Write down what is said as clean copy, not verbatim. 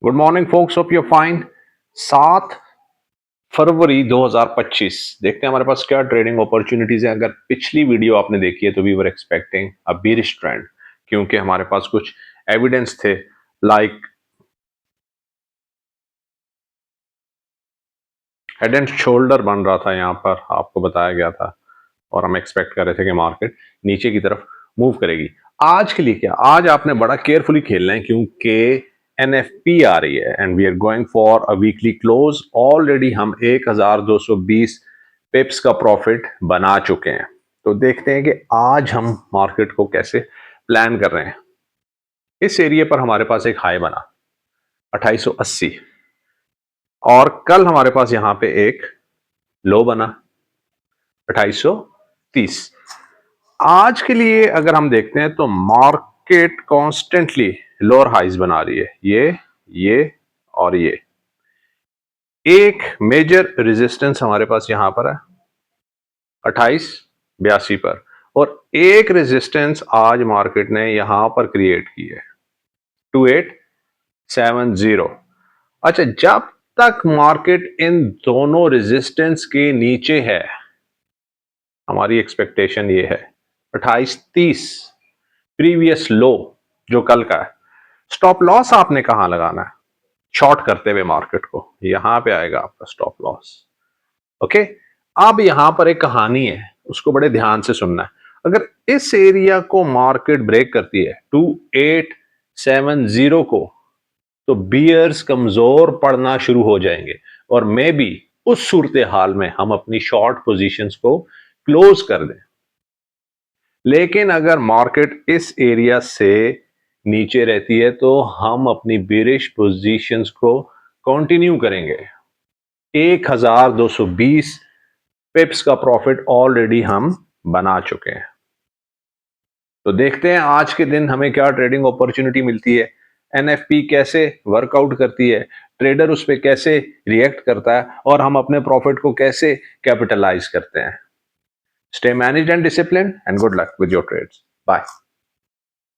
Good morning folks, of your fine. 7 फरवरी 2025 देखते हैं हमारे पास क्या ट्रेडिंग अपॉर्चुनिटीज है। अगर पिछली वीडियो आपने देखी है तो we were expecting a bearish trend, क्योंकि हमारे पास कुछ एविडेंस थे लाइक हेड एंड शोल्डर बन रहा था, यहाँ पर आपको बताया गया था और हम एक्सपेक्ट कर रहे थे कि मार्केट नीचे की तरफ मूव करेगी। आज के लिए क्या, आज आपने बड़ा केयरफुली खेलना है क्योंकि एनएफपी आ रही है and we are going for a weekly close. Already हम 1220 पिप्स का प्रॉफिट बना चुके हैं, तो देखते हैं कि आज हम मार्केट को कैसे प्लान कर रहे हैं। इस एरिया पर हमारे पास एक हाई बना 2880 और कल हमारे पास यहां पे एक लो बना 2830। आज के लिए अगर हम देखते हैं तो मार्केट कॉन्स्टेंटली लोअर हाइज बना रही है, ये और ये। एक मेजर रेजिस्टेंस हमारे पास यहां पर है 2882 पर, और एक रेजिस्टेंस आज मार्केट ने यहां पर क्रिएट की है 2870। अच्छा, जब तक मार्केट इन दोनों रेजिस्टेंस के नीचे है, हमारी एक्सपेक्टेशन ये है 2830 प्रीवियस लो जो कल का है। स्टॉप लॉस आपने कहां लगाना है? शॉर्ट करते हुए मार्केट को यहां पे आएगा आपका स्टॉप लॉस। ओके, अब यहां पर एक कहानी है, उसको बड़े ध्यान से सुनना है। अगर इस एरिया को मार्केट ब्रेक करती है 2870 को, तो बियर्स कमजोर पड़ना शुरू हो जाएंगे और मे बी उस सूरत हाल में हम अपनी शॉर्ट पोजीशंस को क्लोज कर दें। लेकिन अगर मार्केट इस एरिया से नीचे रहती है तो हम अपनी बेरिश पोजीशंस को कंटिन्यू करेंगे। 1220 पिप्स का प्रॉफिट ऑलरेडी हम बना चुके हैं। तो देखते हैं आज के दिन हमें क्या ट्रेडिंग अपॉर्चुनिटी मिलती है, एनएफपी कैसे वर्कआउट करती है, ट्रेडर उस पर कैसे रिएक्ट करता है और हम अपने प्रॉफिट को कैसे कैपिटलाइज करते हैं। Stay managed and discipline and good luck with your trades. Bye.